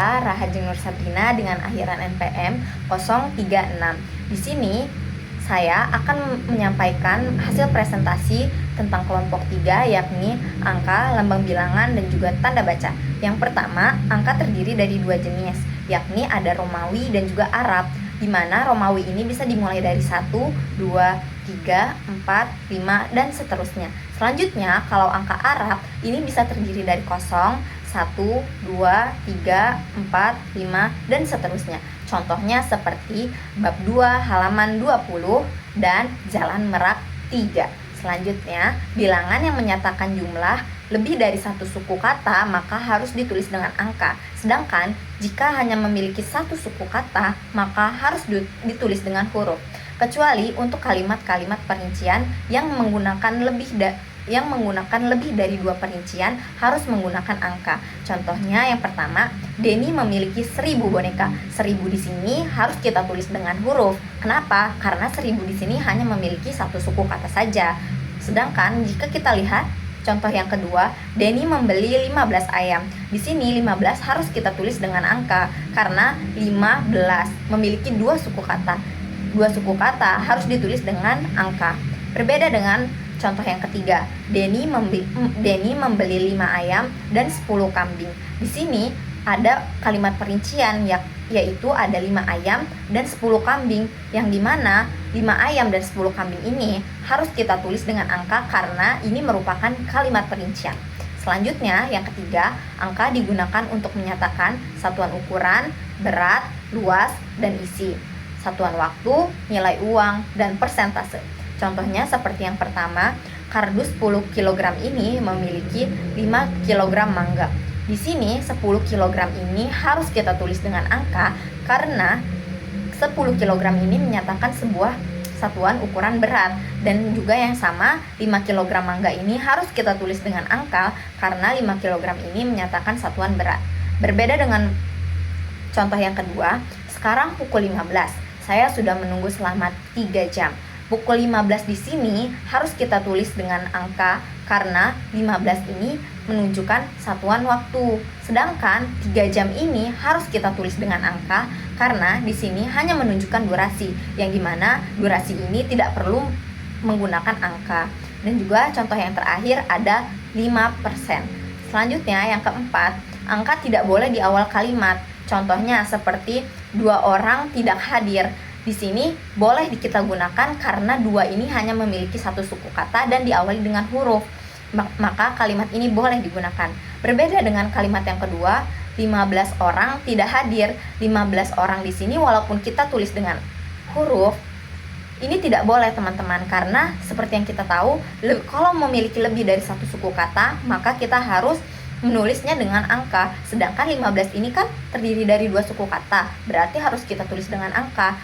saya Rahajeng Nur Sabrina dengan akhiran NPM 036. Di sini saya akan menyampaikan hasil presentasi tentang kelompok 3, yakni angka, lambang bilangan, dan juga tanda baca. Yang pertama, angka terdiri dari dua jenis, yakni ada Romawi dan juga Arab, di mana Romawi ini bisa dimulai dari 1, 2, 3, 4, 5, dan seterusnya. Selanjutnya, kalau angka Arab ini bisa terdiri dari kosong, 1, 2, 3, 4, 5, dan seterusnya. Contohnya seperti bab 2 halaman 20 dan Jalan Merak 3. Selanjutnya, bilangan yang menyatakan jumlah lebih dari satu suku kata maka harus ditulis dengan angka. Sedangkan jika hanya memiliki satu suku kata maka harus ditulis dengan huruf. Kecuali untuk kalimat-kalimat perincian yang menggunakan lebih dari dua perincian harus menggunakan angka. Contohnya yang pertama, Denny memiliki 1000 boneka. 1000 di sini harus kita tulis dengan huruf. Kenapa? Karena 1000 di sini hanya memiliki satu suku kata saja. Sedangkan jika kita lihat contoh yang kedua, Denny membeli 15 ayam. Di sini 15 harus kita tulis dengan angka karena 15 memiliki dua suku kata. Dua suku kata harus ditulis dengan angka. Berbeda dengan contoh yang ketiga, Denny membeli 5 ayam dan 10 kambing. Di sini ada kalimat perincian yaitu ada 5 ayam dan 10 kambing, yang dimana 5 ayam dan 10 kambing ini harus kita tulis dengan angka karena ini merupakan kalimat perincian. Selanjutnya yang ketiga, angka digunakan untuk menyatakan satuan ukuran, berat, luas, dan isi, satuan waktu, nilai uang, dan persentase. Contohnya seperti yang pertama, kardus 10 kg ini memiliki 5 kg mangga. Di sini 10 kg ini harus kita tulis dengan angka karena 10 kg ini menyatakan sebuah satuan ukuran berat, dan juga yang sama 5 kg mangga ini harus kita tulis dengan angka karena 5 kg ini menyatakan satuan berat. Berbeda dengan contoh yang kedua, sekarang pukul 15. Saya sudah menunggu selama 3 jam. Pukul 15 di sini harus kita tulis dengan angka karena 15 ini menunjukkan satuan waktu. Sedangkan 3 jam ini harus kita tulis dengan angka karena di sini hanya menunjukkan durasi, yang dimana durasi ini tidak perlu menggunakan angka. Dan juga contoh yang terakhir ada 5%. Selanjutnya yang keempat, angka tidak boleh di awal kalimat. Contohnya seperti 2 orang tidak hadir. Di sini boleh kita gunakan karena 2 ini hanya memiliki satu suku kata dan diawali dengan huruf. Maka kalimat ini boleh digunakan. Berbeda dengan kalimat yang kedua, 15 orang tidak hadir. 15 orang di sini walaupun kita tulis dengan huruf, ini tidak boleh teman-teman, karena seperti yang kita tahu, kalau memiliki lebih dari satu suku kata maka kita harus menulisnya dengan angka. Sedangkan 15 ini kan terdiri dari dua suku kata, berarti harus kita tulis dengan angka.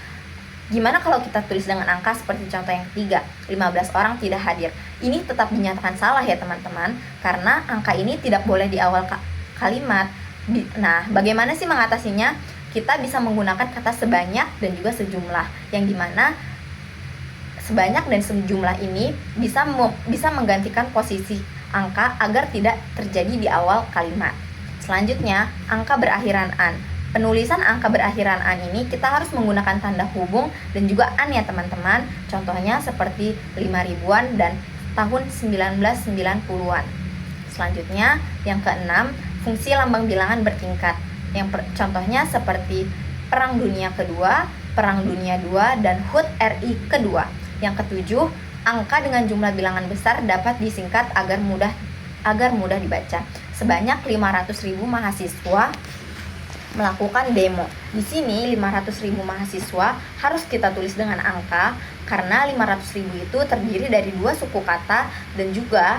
Gimana kalau kita tulis dengan angka seperti contoh yang ketiga, 15 orang tidak hadir? Ini tetap dinyatakan salah ya teman-teman, karena angka ini tidak boleh di awal kalimat. Nah, bagaimana sih mengatasinya? Kita bisa menggunakan kata sebanyak dan juga sejumlah, yang dimana sebanyak dan sejumlah ini bisa menggantikan posisi angka agar tidak terjadi di awal kalimat. Selanjutnya, angka berakhiran an. Penulisan angka berakhiran an ini kita harus menggunakan tanda hubung dan juga an ya teman-teman. Contohnya seperti 5 ribuan dan tahun 1990-an. Selanjutnya yang keenam, fungsi lambang bilangan bertingkat. Contohnya seperti Perang Dunia Kedua, Perang Dunia II, dan HUT RI Kedua. Yang ketujuh, angka dengan jumlah bilangan besar dapat disingkat agar mudah dibaca. Sebanyak 500.000 mahasiswa melakukan demo. Di sini 500.000 mahasiswa harus kita tulis dengan angka karena 500.000 itu terdiri dari dua suku kata, dan juga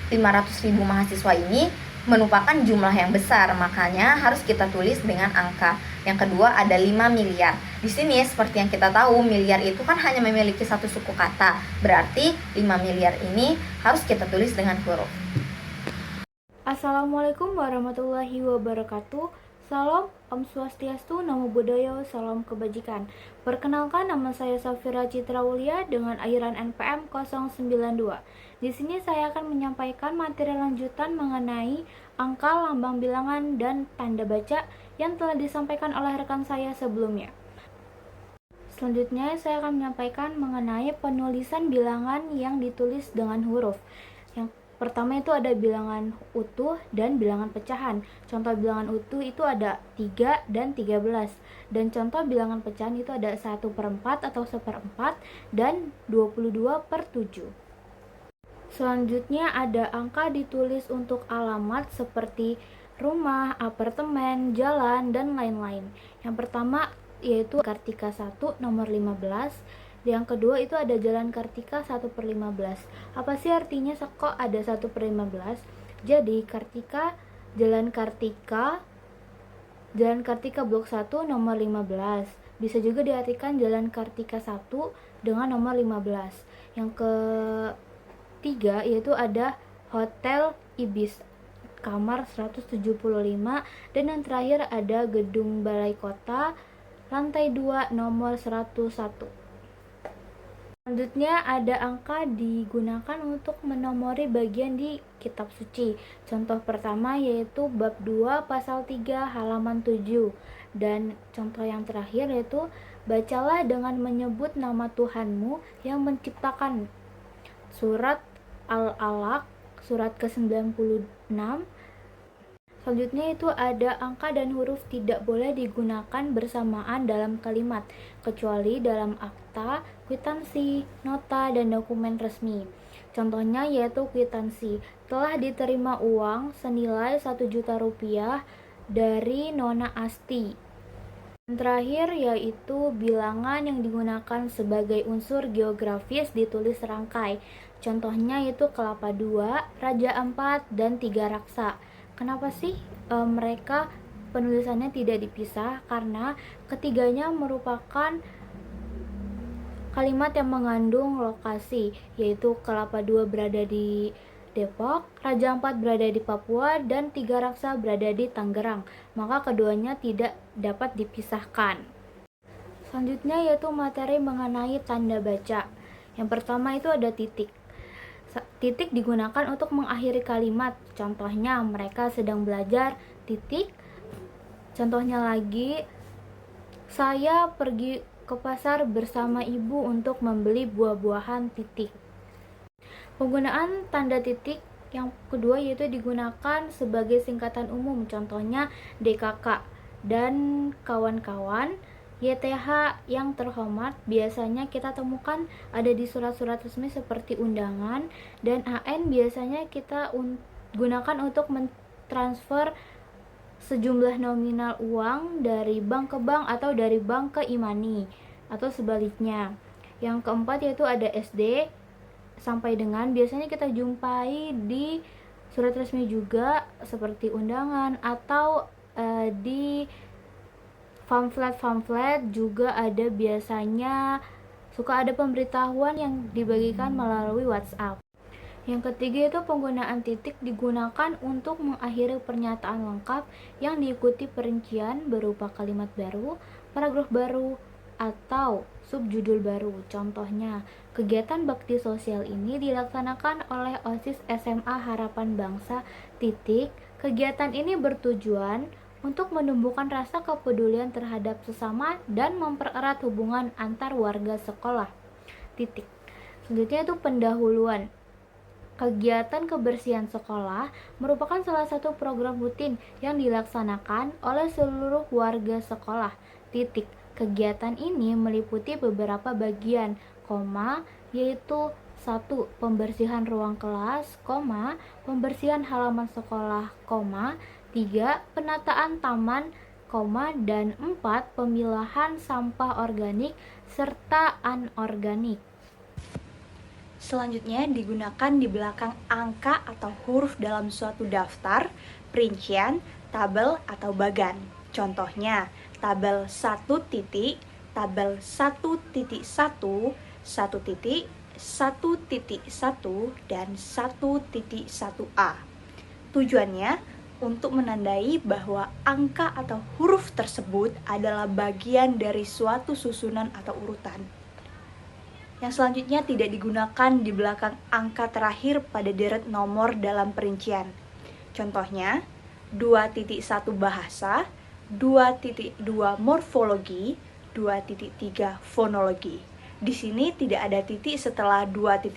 500.000 mahasiswa ini merupakan jumlah yang besar, makanya harus kita tulis dengan angka. Yang kedua ada 5 miliar. Di sini seperti yang kita tahu, miliar itu kan hanya memiliki satu suku kata, berarti 5 miliar ini harus kita tulis dengan huruf. Assalamualaikum warahmatullahi wabarakatuh. Salam, Om Swastiastu, Namo Buddhaya, Salam Kebajikan. Perkenalkan, nama saya Safira Citra Wulia dengan akhiran NPM 092. Di sini saya akan menyampaikan materi lanjutan mengenai angka, lambang bilangan, dan tanda baca yang telah disampaikan oleh rekan saya sebelumnya. Selanjutnya saya akan menyampaikan mengenai penulisan bilangan yang ditulis dengan huruf. Yang pertama itu ada bilangan utuh dan bilangan pecahan. Contoh bilangan utuh itu ada 3 dan 13. Dan contoh bilangan pecahan itu ada 1/4 atau 1/4 dan 22/7. Selanjutnya ada angka ditulis untuk alamat seperti rumah, apartemen, jalan, dan lain-lain. Yang pertama yaitu Kartika 1 nomor 15. Yang kedua itu ada Jalan Kartika 1/15. Apa sih artinya kok ada 1/15? Jadi Jalan Kartika blok 1 nomor 15. Bisa juga diartikan Jalan Kartika 1 dengan nomor 15. Yang ketiga yaitu ada Hotel Ibis kamar 175, dan yang terakhir ada Gedung Balai Kota lantai 2 nomor 101. Selanjutnya ada angka digunakan untuk menomori bagian di kitab suci. Contoh pertama yaitu bab 2 pasal 3 halaman 7. Dan contoh yang terakhir yaitu bacalah dengan menyebut nama Tuhanmu yang menciptakan. Surat Al-Alaq surat ke-96. Selanjutnya itu ada angka dan huruf tidak boleh digunakan bersamaan dalam kalimat, kecuali dalam akta, kwitansi, nota, dan dokumen resmi. Contohnya yaitu kwitansi, telah diterima uang senilai 1 juta rupiah dari Nona Asti. Yang terakhir yaitu bilangan yang digunakan sebagai unsur geografis ditulis serangkai. Contohnya yaitu Kelapa 2, Raja 4, dan 3 Raksa. Kenapa sih mereka penulisannya tidak dipisah? Karena ketiganya merupakan kalimat yang mengandung lokasi, yaitu Kelapa 2 berada di Depok, Raja 4 berada di Papua, dan 3 Raksa berada di Tangerang. Maka keduanya tidak dapat dipisahkan. Selanjutnya yaitu materi mengenai tanda baca. Yang pertama itu ada titik. Titik digunakan untuk mengakhiri kalimat. Contohnya mereka sedang belajar, titik. Contohnya lagi, saya pergi ke pasar bersama ibu untuk membeli buah-buahan, titik. Penggunaan tanda titik yang kedua yaitu digunakan sebagai singkatan umum. Contohnya DKK dan kawan-kawan. YTH yang terhormat biasanya kita temukan ada di surat-surat resmi seperti undangan, dan AN biasanya kita gunakan untuk mentransfer sejumlah nominal uang dari bank ke bank atau dari bank ke e-money atau sebaliknya. Yang keempat yaitu ada SD sampai dengan, biasanya kita jumpai di surat resmi juga seperti undangan atau di pamflet juga ada, biasanya suka ada pemberitahuan yang dibagikan melalui WhatsApp. Yang ketiga itu penggunaan titik digunakan untuk mengakhiri pernyataan lengkap yang diikuti perincian berupa kalimat baru, paragraf baru, atau subjudul baru. Contohnya, kegiatan bakti sosial ini dilaksanakan oleh OSIS SMA Harapan Bangsa, titik. Kegiatan ini bertujuan untuk menumbuhkan rasa kepedulian terhadap sesama dan mempererat hubungan antar warga sekolah, titik. Selanjutnya itu pendahuluan. Kegiatan kebersihan sekolah merupakan salah satu program rutin yang dilaksanakan oleh seluruh warga sekolah, titik. Kegiatan ini meliputi beberapa bagian, yaitu 1. Pembersihan ruang kelas, pembersihan halaman sekolah, 3. Penataan taman, dan 4. Pemilahan sampah organik serta anorganik. Selanjutnya digunakan di belakang angka atau huruf dalam suatu daftar, perincian, tabel, atau bagan. Contohnya, tabel 1 titik, tabel 1 titik 1, 1 titik, 1 titik 1, dan 1 titik 1A. Tujuannya untuk menandai bahwa angka atau huruf tersebut adalah bagian dari suatu susunan atau urutan. Yang selanjutnya tidak digunakan di belakang angka terakhir pada deret nomor dalam perincian. Contohnya, 2.1 bahasa, 2.2 morfologi, 2.3 fonologi. Di sini tidak ada titik setelah 2.1,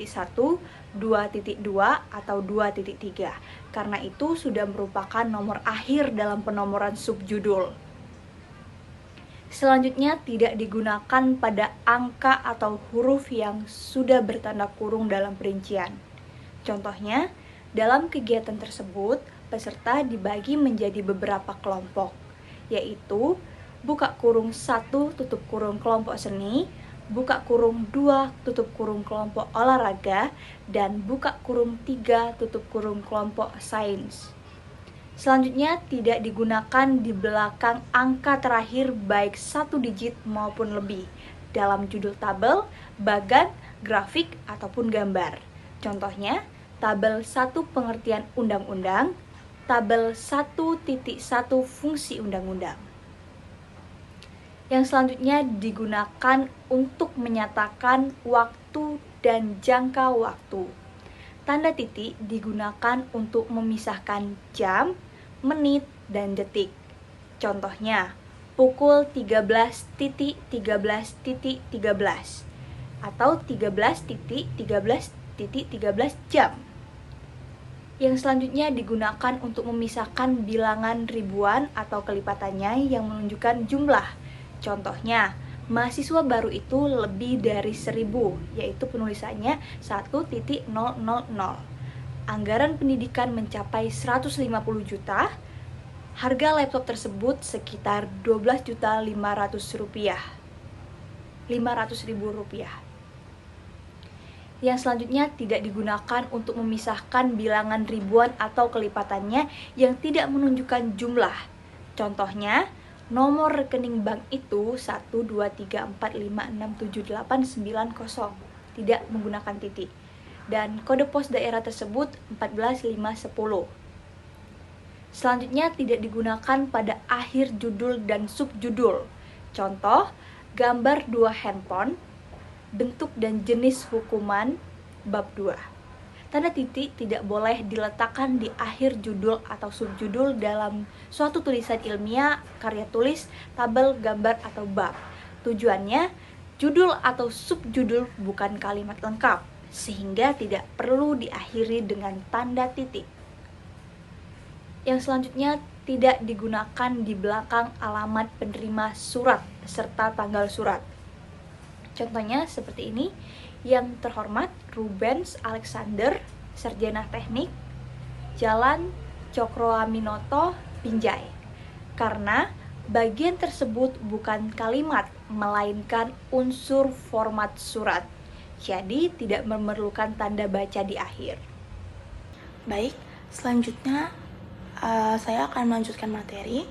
2.2 atau 2.3. Karena itu sudah merupakan nomor akhir dalam penomoran subjudul. Selanjutnya tidak digunakan pada angka atau huruf yang sudah bertanda kurung dalam perincian. Contohnya, dalam kegiatan tersebut, peserta dibagi menjadi beberapa kelompok, yaitu buka kurung 1 tutup kurung kelompok seni, buka kurung 2 tutup kurung kelompok olahraga, dan buka kurung 3 tutup kurung kelompok sains. Selanjutnya tidak digunakan di belakang angka terakhir baik 1 digit maupun lebih dalam judul tabel, bagan, grafik, ataupun gambar. Contohnya, tabel 1 pengertian undang-undang, tabel 1.1 fungsi undang-undang. Yang selanjutnya digunakan untuk menyatakan waktu dan jangka waktu. Tanda titik digunakan untuk memisahkan jam, menit, dan detik. Contohnya, pukul 13.13.13 atau 13.13.13 jam. Yang selanjutnya digunakan untuk memisahkan bilangan ribuan atau kelipatannya yang menunjukkan jumlah. Contohnya, mahasiswa baru itu lebih dari 1000, yaitu penulisannya 1.000. Anggaran pendidikan mencapai 150 juta, harga laptop tersebut sekitar 12.500.000 rupiah. Yang selanjutnya tidak digunakan untuk memisahkan bilangan ribuan atau kelipatannya yang tidak menunjukkan jumlah. Contohnya, nomor rekening bank itu 12345678990, tidak menggunakan titik. Dan kode pos daerah tersebut 14510. Selanjutnya tidak digunakan pada akhir judul dan subjudul. Contoh, gambar 2 handphone, bentuk dan jenis hukuman, bab 2. Tanda titik tidak boleh diletakkan di akhir judul atau subjudul dalam suatu tulisan ilmiah, karya tulis, tabel, gambar, atau bab. Tujuannya, judul atau subjudul bukan kalimat lengkap, sehingga tidak perlu diakhiri dengan tanda titik. Yang selanjutnya tidak digunakan di belakang alamat penerima surat serta tanggal surat. Contohnya seperti ini. Yang terhormat Rubens Alexander, Sarjana Teknik, Jalan Cokroaminoto, Binjai. Karena bagian tersebut bukan kalimat, melainkan unsur format surat. Jadi tidak memerlukan tanda baca di akhir. Baik, selanjutnya saya akan melanjutkan materi.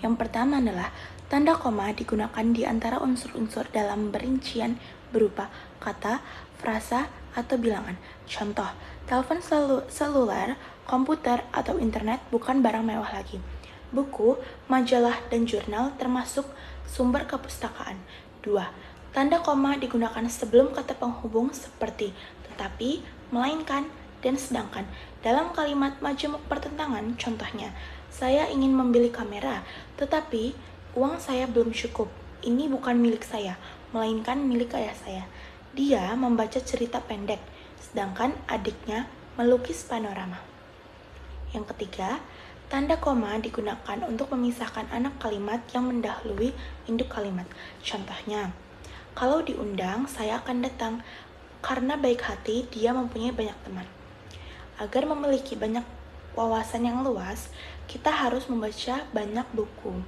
Yang pertama adalah tanda koma digunakan di antara unsur-unsur dalam perincian berupa kata, frasa, atau bilangan. Contoh, telepon seluler, komputer, atau internet bukan barang mewah lagi. Buku, majalah, dan jurnal termasuk sumber kepustakaan. 2. Tanda koma digunakan sebelum kata penghubung seperti tetapi, melainkan, dan sedangkan. Dalam kalimat majemuk pertentangan, contohnya, saya ingin membeli kamera, tetapi uang saya belum cukup. Ini bukan milik saya, melainkan milik ayah saya. Dia membaca cerita pendek, sedangkan adiknya melukis panorama. Yang ketiga, tanda koma digunakan untuk memisahkan anak kalimat yang mendahului induk kalimat. Contohnya, kalau diundang, saya akan datang. Karena baik hati, dia mempunyai banyak teman. Agar memiliki banyak wawasan yang luas, kita harus membaca banyak buku.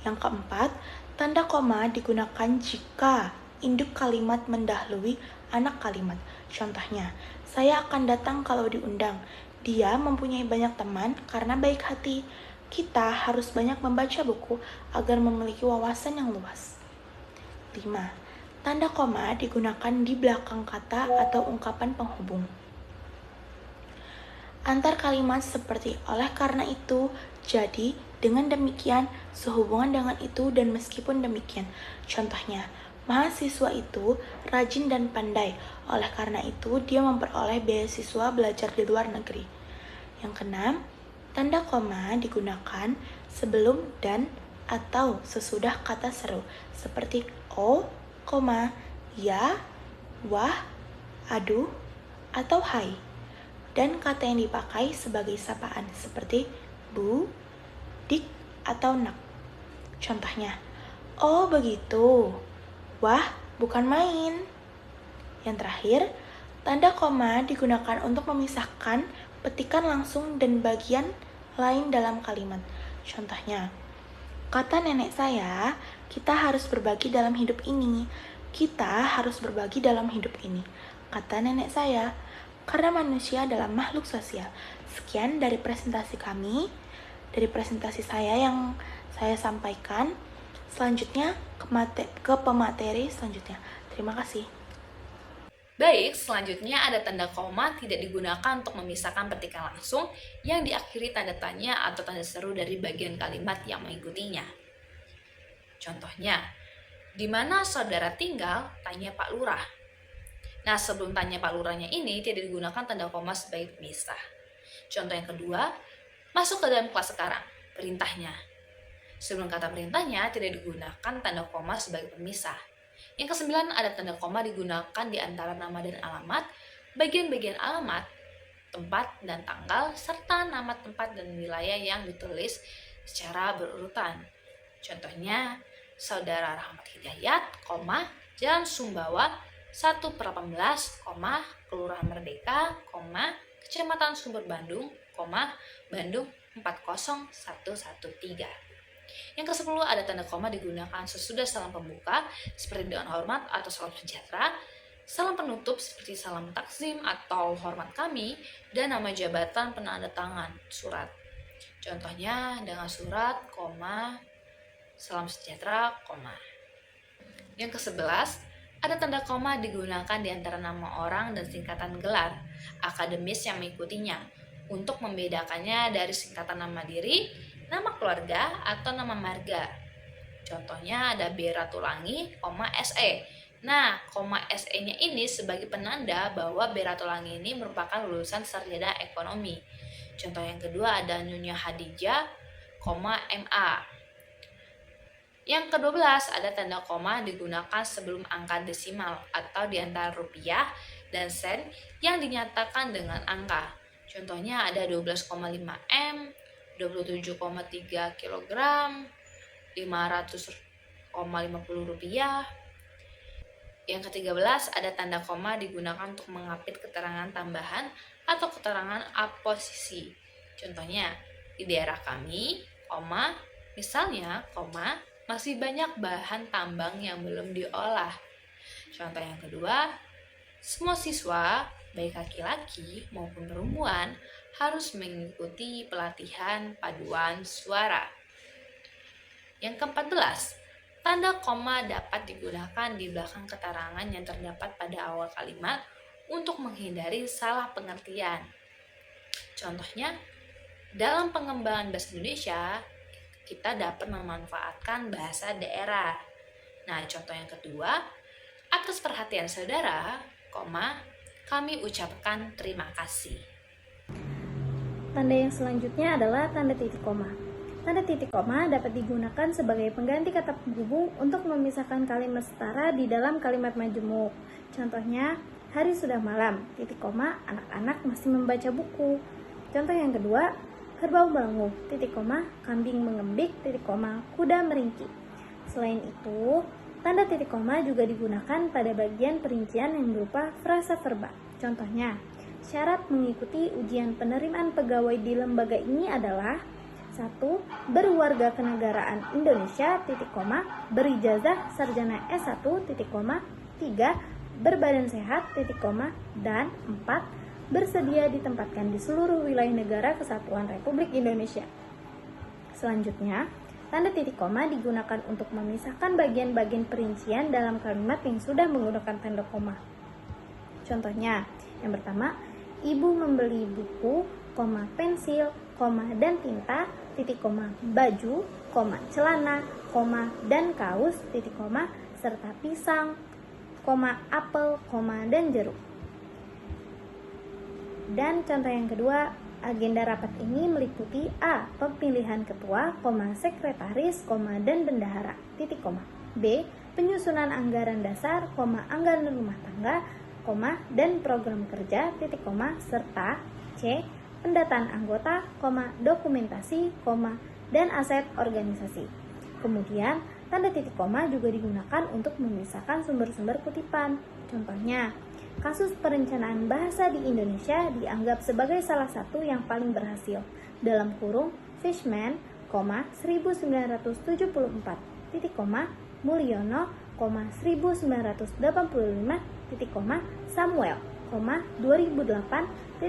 Yang keempat, tanda koma digunakan jika induk kalimat mendahului anak kalimat. Contohnya, saya akan datang kalau diundang. Dia mempunyai banyak teman karena baik hati. Kita harus banyak membaca buku agar memiliki wawasan yang luas. 5. Tanda koma digunakan di belakang kata atau ungkapan penghubung. antar kalimat seperti oleh karena itu, jadi, dengan demikian, sehubungan dengan itu, dan meskipun demikian. Contohnya, mahasiswa itu rajin dan pandai, oleh karena itu dia memperoleh beasiswa belajar di luar negeri. Yang keenam, tanda koma digunakan sebelum dan atau sesudah kata seru, seperti o, koma, ya, wah, aduh, atau hai. Dan kata yang dipakai sebagai sapaan, seperti bu, dik, atau nak. Contohnya, oh begitu, wah bukan main. Yang terakhir, tanda koma digunakan untuk memisahkan petikan langsung dan bagian lain dalam kalimat. Contohnya, kata nenek saya, kita harus berbagi dalam hidup ini. Kita harus berbagi dalam hidup ini. Kata nenek saya, karena manusia adalah makhluk sosial. Sekian dari presentasi kami, dari presentasi saya yang saya sampaikan. Selanjutnya ke pemateri selanjutnya. Terima kasih. Baik, selanjutnya ada tanda koma tidak digunakan untuk memisahkan petikan langsung yang diakhiri tanda tanya atau tanda seru dari bagian kalimat yang mengikutinya. Contohnya, di mana saudara tinggal? Tanya Pak Lurah. Nah, sebelum tanya Pak Lurahnya ini tidak digunakan tanda koma sebagai pemisah. Contoh yang kedua, masuk ke dalam kelas sekarang, perintahnya. Sebelum kata perintahnya tidak digunakan tanda koma sebagai pemisah. Yang kesembilan, ada tanda koma digunakan di antara nama dan alamat, bagian-bagian alamat, tempat dan tanggal, serta nama tempat dan wilayah yang ditulis secara berurutan. Contohnya, Saudara Rahmat Hidayat, Jalan Sumbawa 1/18, Kelurahan Merdeka, Kecamatan Sumber Bandung, Bandung 40113. Yang ke-10, ada tanda koma digunakan sesudah salam pembuka seperti dengan hormat atau salam sejahtera, salam penutup seperti salam takzim atau hormat kami, dan nama jabatan penanda tangan surat. Contohnya dengan surat, salam sejahtera, Yang ke-11, ada tanda koma digunakan di antara nama orang dan singkatan gelar akademis yang mengikutinya untuk membedakannya dari singkatan nama diri, nama keluarga, atau nama marga. Contohnya ada B. Ratulangi, SE. Nah, SE-nya ini sebagai penanda bahwa B. Ratulangi ini merupakan lulusan sarjana ekonomi. Contoh yang kedua ada Nyonya Hadijah, MA. Yang ke-12, ada tanda koma digunakan sebelum angka desimal atau di antara rupiah dan sen yang dinyatakan dengan angka. Contohnya ada 12,5 M, 27,3 kg, 500,50 rupiah. Yang ke-13, ada tanda koma digunakan untuk mengapit keterangan tambahan atau keterangan aposisi. Contohnya, di daerah kami, misalnya, masih banyak bahan tambang yang belum diolah. Contoh yang kedua, semua siswa, baik laki-laki maupun perempuan, harus mengikuti pelatihan paduan suara. Yang ke-14, tanda koma dapat digunakan di belakang keterangan yang terdapat pada awal kalimat untuk menghindari salah pengertian. Contohnya, dalam pengembangan bahasa Indonesia, kita dapat memanfaatkan bahasa daerah. Nah, contoh yang kedua, atas perhatian saudara, kami ucapkan terima kasih. Tanda yang selanjutnya adalah tanda titik koma. Tanda titik koma dapat digunakan sebagai pengganti kata penghubung untuk memisahkan kalimat setara di dalam kalimat majemuk. Contohnya, hari sudah malam, titik koma, anak-anak masih membaca buku. Contoh yang kedua, kerbau melenguh, titik koma, kambing mengembik, titik koma, kuda meringkik. Selain itu, tanda titik koma juga digunakan pada bagian perincian yang berupa frasa verba. Contohnya, syarat mengikuti ujian penerimaan pegawai di lembaga ini adalah 1. Berwarga kenegaraan Indonesia, titik koma, berijazah sarjana S1, titik koma, 3. Berbadan sehat, titik koma, dan 4. Bersedia ditempatkan di seluruh wilayah negara kesatuan Republik Indonesia. Selanjutnya, tanda titik koma digunakan untuk memisahkan bagian-bagian perincian dalam kalimat yang sudah menggunakan tanda koma. Contohnya, yang pertama, ibu membeli buku, pensil, dan tinta, baju, celana, dan kaos, serta pisang, apel, dan jeruk. Dan contoh yang kedua, agenda rapat ini meliputi A. Pemilihan ketua, sekretaris, dan bendahara, B. Penyusunan anggaran dasar, anggaran rumah tangga, dan program kerja, serta C. Pendataan anggota, dokumentasi, dan aset organisasi. Kemudian, tanda titik koma juga digunakan untuk memisahkan sumber-sumber kutipan. Contohnya, kasus perencanaan bahasa di Indonesia dianggap sebagai salah satu yang paling berhasil. Dalam kurung, Fishman, 1974, Mulyono, 1985, Samuel, 2008,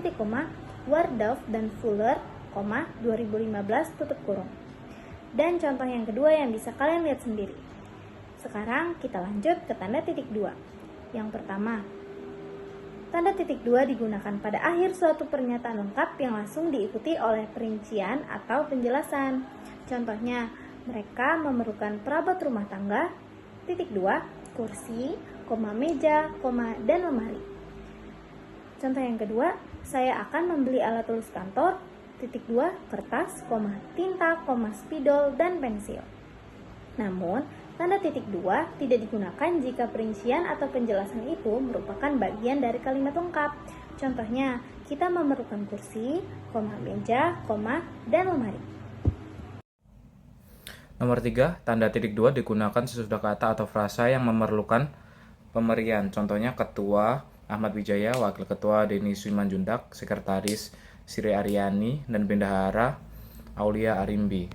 Wardorf dan Fuller, 2015, tutup kurung. Dan contoh yang kedua yang bisa kalian lihat sendiri. Sekarang kita lanjut ke tanda titik 2. Yang pertama, tanda titik 2 digunakan pada akhir suatu pernyataan lengkap yang langsung diikuti oleh perincian atau penjelasan. Contohnya, mereka memerlukan perabot rumah tangga, titik 2, kursi, meja, dan lemari. Contoh yang kedua, saya akan membeli alat tulis kantor, titik 2, kertas, tinta, spidol, dan pensil. Namun, tanda titik 2 tidak digunakan jika perincian atau penjelasan itu merupakan bagian dari kalimat lengkap. Contohnya, kita memerlukan kursi, meja, dan lemari. Nomor 3, tanda titik 2 digunakan sesudah kata atau frasa yang memerlukan pemberian. Contohnya ketua Ahmad Wijaya, wakil ketua Denny Simanjuntak, sekretaris Sri Aryani, dan bendahara Aulia Arimbi.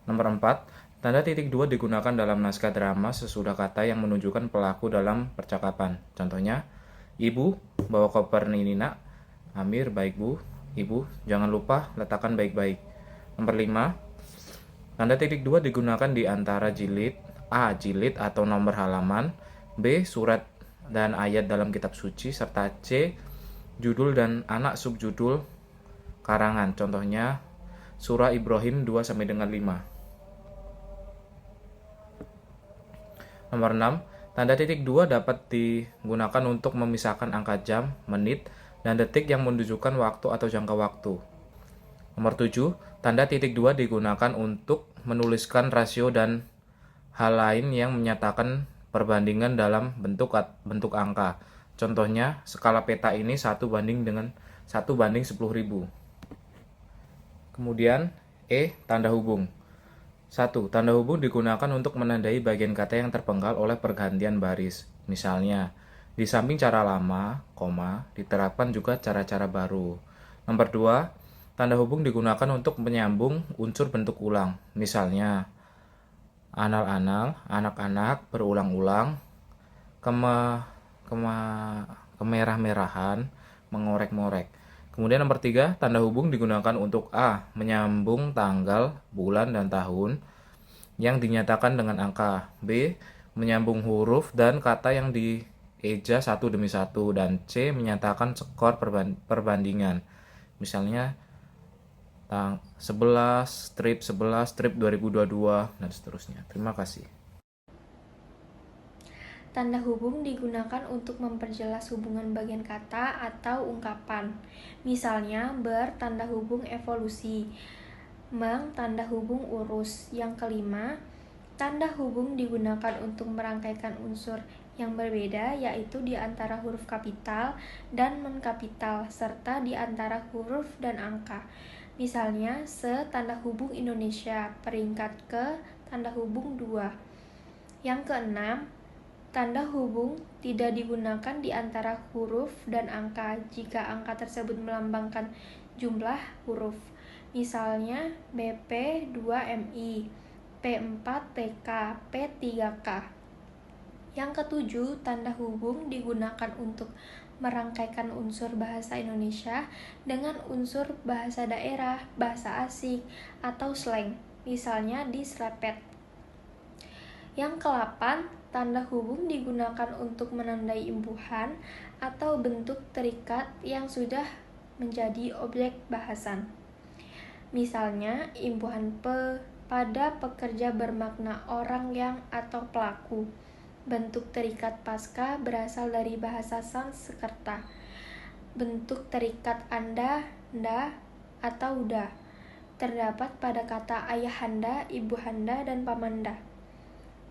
Nomor 4, tanda titik 2 digunakan dalam naskah drama sesudah kata yang menunjukkan pelaku dalam percakapan. Contohnya, Ibu, bawa koper Nina. Amir, baik Bu. Ibu, jangan lupa letakkan baik-baik. Nomor 5, tanda titik 2 digunakan di antara jilid A. Jilid atau nomor halaman, B. Surat dan ayat dalam kitab suci, serta C. Judul dan anak subjudul karangan. Contohnya, Surah Ibrahim 2-5. Nomor 6, tanda titik 2 dapat digunakan untuk memisahkan angka jam, menit, dan detik yang menunjukkan waktu atau jangka waktu. Nomor 7, tanda titik 2 digunakan untuk menuliskan rasio dan hal lain yang menyatakan perbandingan dalam bentuk angka. Contohnya, skala peta ini 1:10.000. Kemudian, tanda hubung. 1. Tanda hubung digunakan untuk menandai bagian kata yang terpenggal oleh pergantian baris. Misalnya, di samping cara lama, diterapkan juga cara-cara baru. Nomor 2, tanda hubung digunakan untuk menyambung unsur bentuk ulang. Misalnya, anal-anal, anak-anak, berulang-ulang, kemerah-merahan, mengorek-ngorek. Kemudian nomor 3, tanda hubung digunakan untuk A. Menyambung tanggal, bulan, dan tahun yang dinyatakan dengan angka. B. Menyambung huruf dan kata yang dieja satu demi satu. Dan C. Menyatakan skor perbandingan. Misalnya 11, strip 2022, dan seterusnya. Terima kasih. Tanda hubung digunakan untuk memperjelas hubungan bagian kata atau ungkapan. Misalnya, tanda hubung evolusi, tanda hubung urus. Yang kelima, tanda hubung digunakan untuk merangkaikan unsur yang berbeda, yaitu di antara huruf kapital dan non-kapital, serta di antara huruf dan angka. Misalnya, tanda hubung Indonesia, peringkat ke tanda hubung 2. Yang keenam, tanda hubung tidak digunakan di antara huruf dan angka jika angka tersebut melambangkan jumlah huruf. Misalnya BP 2MI, P4 TK, P3K. Yang ketujuh, tanda hubung digunakan untuk merangkaikan unsur bahasa Indonesia dengan unsur bahasa daerah, bahasa asing, atau slang. Misalnya disrepet. Yang ke-8, tanda hubung digunakan untuk menandai imbuhan atau bentuk terikat yang sudah menjadi objek bahasan. Misalnya, imbuhan pada pekerja bermakna orang yang atau pelaku. Bentuk terikat pasca berasal dari bahasa Sanskerta. Bentuk terikat anda, nda, atau uda terdapat pada kata ayahanda, ibuhanda, dan pamanda.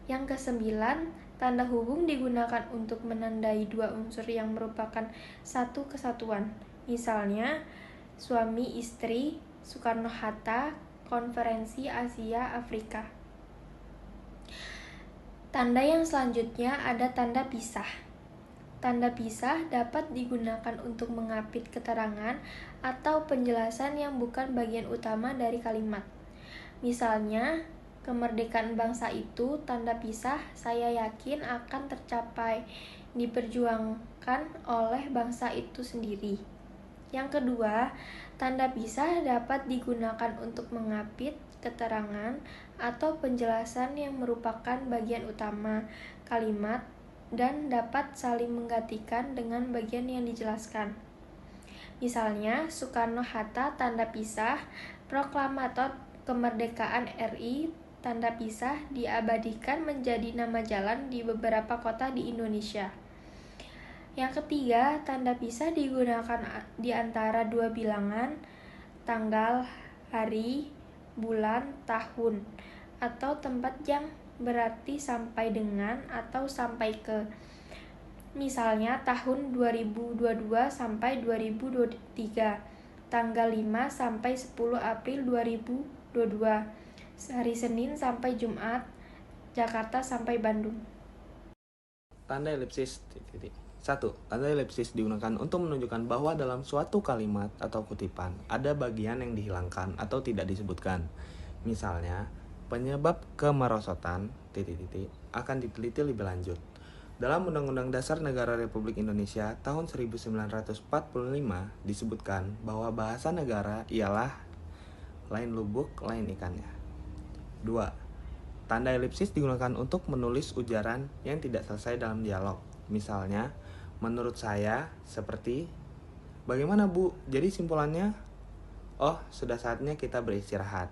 Yang kesembilan, tanda hubung digunakan untuk menandai dua unsur yang merupakan satu kesatuan. Misalnya, suami istri, Soekarno-Hatta, Konferensi Asia Afrika. Tanda yang selanjutnya ada tanda pisah. Tanda pisah dapat digunakan untuk mengapit keterangan atau penjelasan yang bukan bagian utama dari kalimat. Misalnya, kemerdekaan bangsa itu tanda pisah saya yakin akan tercapai, diperjuangkan oleh bangsa itu sendiri. Yang kedua, tanda pisah dapat digunakan untuk mengapit keterangan atau penjelasan yang merupakan bagian utama kalimat dan dapat saling menggantikan dengan bagian yang dijelaskan. Misalnya, Soekarno-Hatta tanda pisah, proklamator kemerdekaan RI tanda pisah diabadikan menjadi nama jalan di beberapa kota di Indonesia. Yang ketiga, tanda pisah digunakan di antara dua bilangan, tanggal, hari, bulan, tahun, atau tempat yang berarti sampai dengan atau sampai ke. Misalnya, tahun 2022 sampai 2023, tanggal 5 sampai 10 April 2022, hari Senin sampai Jumat, Jakarta sampai Bandung. Tanda elipsis. 1. Tanda elipsis digunakan untuk menunjukkan bahwa dalam suatu kalimat atau kutipan ada bagian yang dihilangkan atau tidak disebutkan. Misalnya, penyebab kemerosotan ... akan diteliti lebih lanjut. Dalam Undang-Undang Dasar Negara Republik Indonesia tahun 1945 disebutkan bahwa bahasa negara ialah lain lubuk, lain ikannya. 2. Tanda elipsis digunakan untuk menulis ujaran yang tidak selesai dalam dialog. Misalnya, menurut saya seperti, bagaimana Bu? Jadi simpulannya, oh sudah saatnya kita beristirahat.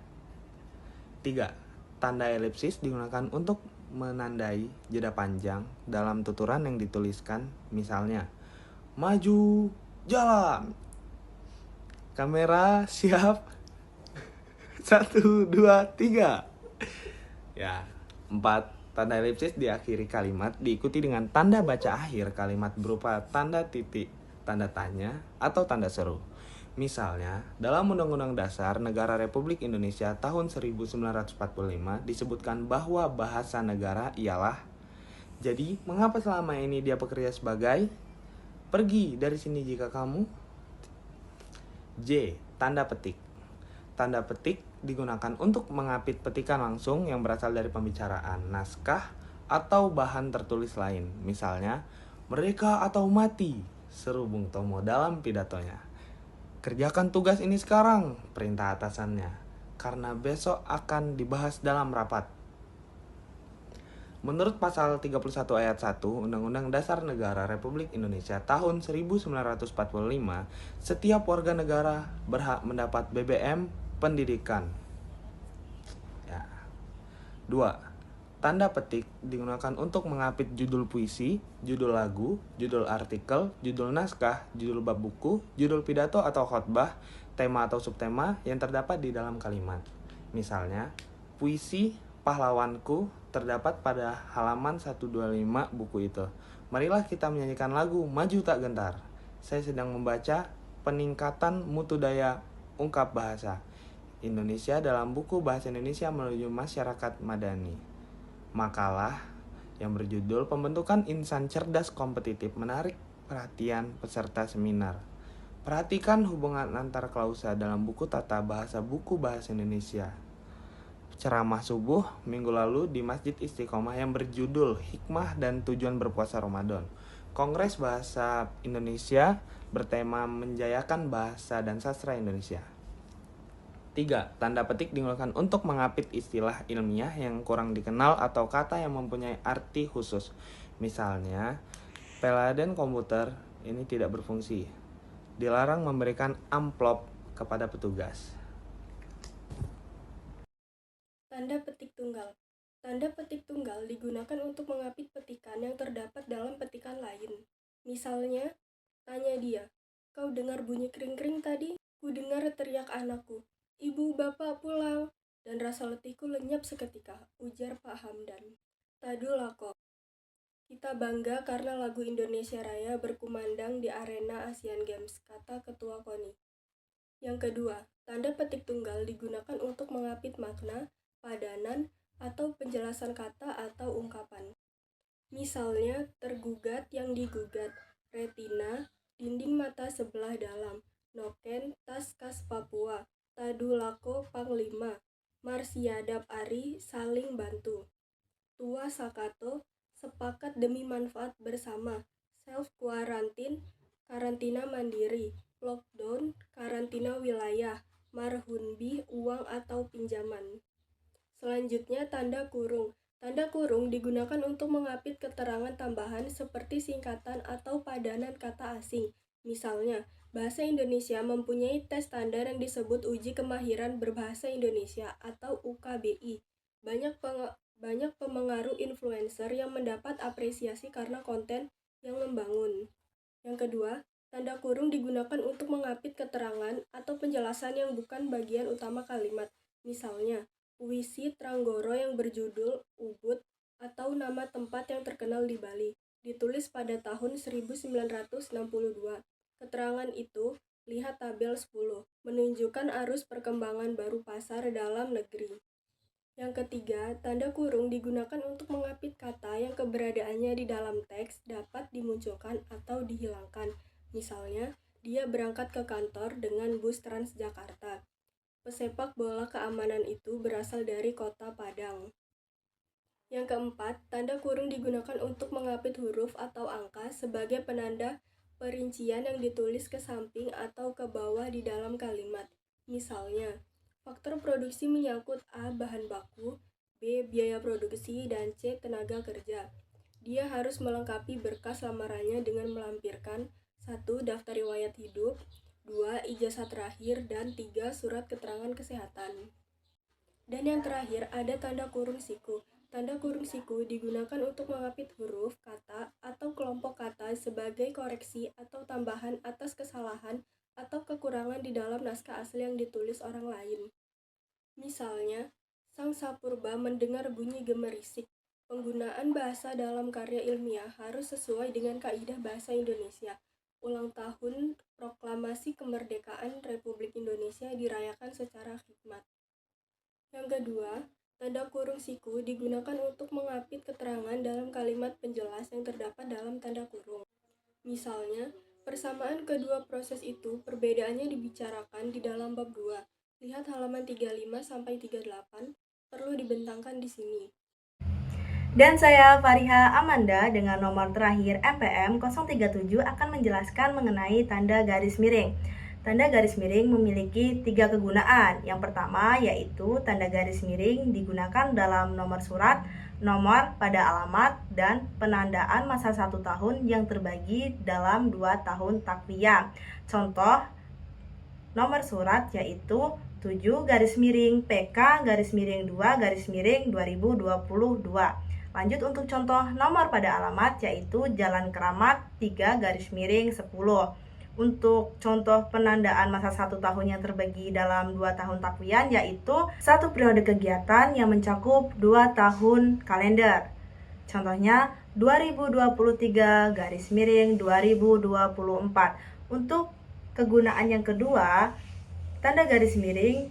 3. Tanda elipsis digunakan untuk menandai jeda panjang dalam tuturan yang dituliskan. Misalnya, maju, jalan. Kamera siap. 1, 2, 3. Ya. 4. Tanda elipsis di akhir kalimat diikuti dengan tanda baca akhir kalimat berupa tanda titik, tanda tanya, atau tanda seru. Misalnya, dalam Undang-Undang Dasar Negara Republik Indonesia tahun 1945 disebutkan bahwa bahasa negara ialah. Jadi, mengapa selama ini dia bekerja sebagai? Pergi dari sini jika kamu. J. Tanda petik. Tanda petik digunakan untuk mengapit petikan langsung yang berasal dari pembicaraan, naskah, atau bahan tertulis lain. Misalnya, merdeka atau mati, seru Bung Tomo dalam pidatonya. Kerjakan tugas ini sekarang, perintah atasannya, karena besok akan dibahas dalam rapat. Menurut pasal 31 ayat 1 Undang-Undang Dasar Negara Republik Indonesia tahun 1945, setiap warga negara berhak mendapat BBM pendidikan. Ya. 2. Tanda petik digunakan untuk mengapit judul puisi, judul lagu, judul artikel, judul naskah, judul bab buku, judul pidato atau khotbah, tema atau subtema yang terdapat di dalam kalimat. Misalnya, puisi Pahlawanku terdapat pada halaman 125 buku itu. Marilah kita menyanyikan lagu Maju Tak Gentar. Saya sedang membaca Peningkatan Mutu Daya Ungkap Bahasa Indonesia dalam buku Bahasa Indonesia menuju Masyarakat Madani. Makalah yang berjudul Pembentukan Insan Cerdas Kompetitif menarik perhatian peserta seminar. Perhatikan hubungan antar klausa dalam buku Tata Bahasa Buku Bahasa Indonesia. Ceramah subuh minggu lalu di Masjid Istiqomah yang berjudul Hikmah dan Tujuan Berpuasa Ramadan. Kongres Bahasa Indonesia bertema menjayakan bahasa dan sastra Indonesia. 3. Tanda petik digunakan untuk mengapit istilah ilmiah yang kurang dikenal atau kata yang mempunyai arti khusus. Misalnya, peladen komputer ini tidak berfungsi. Dilarang memberikan amplop kepada petugas. Tanda petik tunggal. Tanda petik tunggal digunakan untuk mengapit petikan yang terdapat dalam petikan lain. Misalnya, tanya dia, "Kau dengar bunyi kering-kering tadi? Ku dengar teriak anakku, 'Ibu, bapak pulang!' Dan rasa letihku lenyap seketika," ujar Pak Hamdan. Tadu lako. Kita bangga karena lagu Indonesia Raya berkumandang di arena Asian Games, kata Ketua KONI. Yang kedua, tanda petik tunggal digunakan untuk mengapit makna, padanan, atau penjelasan kata atau ungkapan. Misalnya, tergugat yang digugat, retina, dinding mata sebelah dalam, noken, tas kas Papua, tadu lako panglima, marsiadap ari, saling bantu. Tua sakato, sepakat demi manfaat bersama, self-quarantine, karantina mandiri, lockdown, karantina wilayah, marhunbih, uang atau pinjaman. Selanjutnya, tanda kurung. Tanda kurung digunakan untuk mengapit keterangan tambahan seperti singkatan atau padanan kata asing. Misalnya, bahasa Indonesia mempunyai tes standar yang disebut Uji Kemahiran Berbahasa Indonesia atau UKBI. Banyak pemengaruh influencer yang mendapat apresiasi karena konten yang membangun. Yang kedua, tanda kurung digunakan untuk mengapit keterangan atau penjelasan yang bukan bagian utama kalimat. Misalnya, puisi Tranggoro yang berjudul Ubud atau nama tempat yang terkenal di Bali, ditulis pada tahun 1962. Keterangan itu, lihat tabel 10, menunjukkan arus perkembangan baru pasar dalam negeri. Yang ketiga, tanda kurung digunakan untuk mengapit kata yang keberadaannya di dalam teks dapat dimunculkan atau dihilangkan. Misalnya, dia berangkat ke kantor dengan bus Transjakarta. Pesepak bola keamanan itu berasal dari kota Padang. Yang keempat, tanda kurung digunakan untuk mengapit huruf atau angka sebagai penanda perincian yang ditulis ke samping atau ke bawah di dalam kalimat. Misalnya, faktor produksi menyangkut A. bahan baku, B. biaya produksi, dan C. tenaga kerja. Dia harus melengkapi berkas lamarannya dengan melampirkan 1. daftar riwayat hidup, 2. ijazah terakhir, dan 3. surat keterangan kesehatan. Dan yang terakhir ada tanda kurung siku. Tanda kurung siku digunakan untuk mengapit huruf, kata, atau kelompok kata sebagai koreksi atau tambahan atas kesalahan atau kekurangan di dalam naskah asli yang ditulis orang lain. Misalnya, Sang Sapurba mendengar bunyi gemerisik. Penggunaan bahasa dalam karya ilmiah harus sesuai dengan kaidah bahasa Indonesia. Ulang tahun Proklamasi Kemerdekaan Republik Indonesia dirayakan secara khidmat. Yang kedua, tanda kurung siku digunakan untuk mengapit keterangan dalam kalimat penjelas yang terdapat dalam tanda kurung. Misalnya, persamaan kedua proses itu perbedaannya dibicarakan di dalam bab 2. Lihat halaman 35-38, perlu dibentangkan di sini. Dan saya Fariha Amanda dengan nomor terakhir MPM 037 akan menjelaskan mengenai tanda garis miring. Tanda garis miring memiliki 3 kegunaan. Yang pertama yaitu tanda garis miring digunakan dalam nomor surat, nomor pada alamat, dan penandaan masa 1 tahun yang terbagi dalam 2 tahun takwiyah. Contoh nomor surat yaitu 7 garis miring PK garis miring 2 garis miring 2022. Lanjut untuk contoh nomor pada alamat yaitu Jalan Keramat 3 garis miring 10. Untuk contoh penandaan masa 1 tahun yang terbagi dalam 2 tahun takwiyah yaitu 1 periode kegiatan yang mencakup 2 tahun kalender. Contohnya 2023 garis miring 2024. Untuk kegunaan yang kedua, tanda garis miring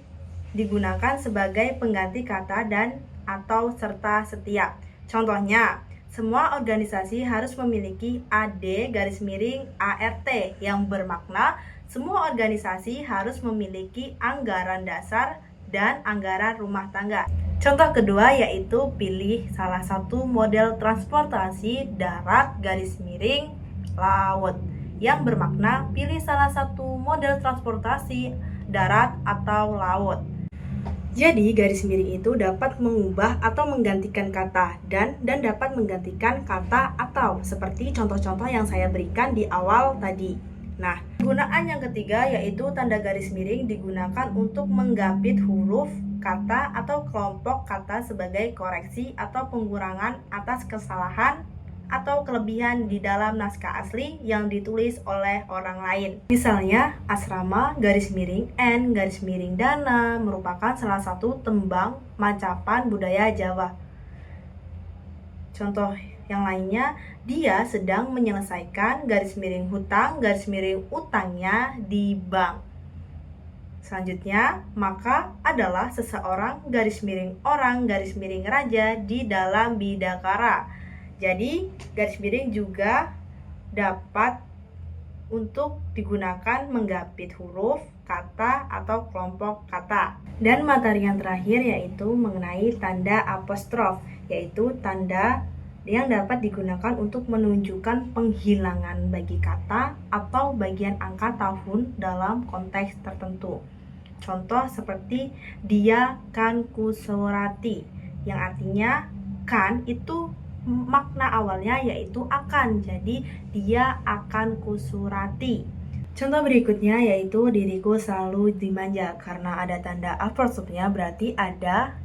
digunakan sebagai pengganti kata dan atau serta setiap. Contohnya, semua organisasi harus memiliki AD garis miring ART yang bermakna semua organisasi harus memiliki anggaran dasar dan anggaran rumah tangga. Contoh kedua yaitu pilih salah satu model transportasi darat garis miring laut yang bermakna pilih salah satu model transportasi darat atau laut. Jadi, garis miring itu dapat mengubah atau menggantikan kata dan dapat menggantikan kata atau seperti contoh-contoh yang saya berikan di awal tadi. Nah, Penggunaan yang ketiga yaitu tanda garis miring digunakan untuk menggapit huruf, kata, atau kelompok kata sebagai koreksi atau pengurangan atas kesalahan atau kelebihan di dalam naskah asli yang ditulis oleh orang lain. Misalnya, asrama garis miring N garis miring dana merupakan salah satu tembang macapan budaya Jawa. Contoh yang lainnya, dia sedang menyelesaikan garis miring hutang garis miring utangnya di bank. Selanjutnya, maka adalah seseorang garis miring orang garis miring raja di dalam bidakara. Jadi, garis miring juga dapat untuk digunakan menggapit huruf, kata, atau kelompok kata. Dan materi yang terakhir yaitu mengenai tanda apostrof, yaitu tanda yang dapat digunakan untuk menunjukkan penghilangan bagi kata atau bagian angka tahun dalam konteks tertentu. Contoh seperti dia kan kusurati, yang artinya kan itu makna awalnya yaitu akan, jadi dia akan kusurati. Contoh berikutnya yaitu diriku selalu dimanja, karena ada tanda apostrofnya berarti ada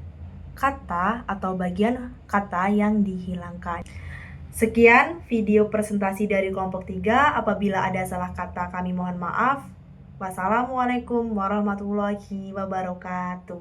kata atau bagian kata yang dihilangkan. Sekian video presentasi dari kelompok 3. Apabila ada salah kata kami mohon maaf. Wassalamualaikum warahmatullahi wabarakatuh.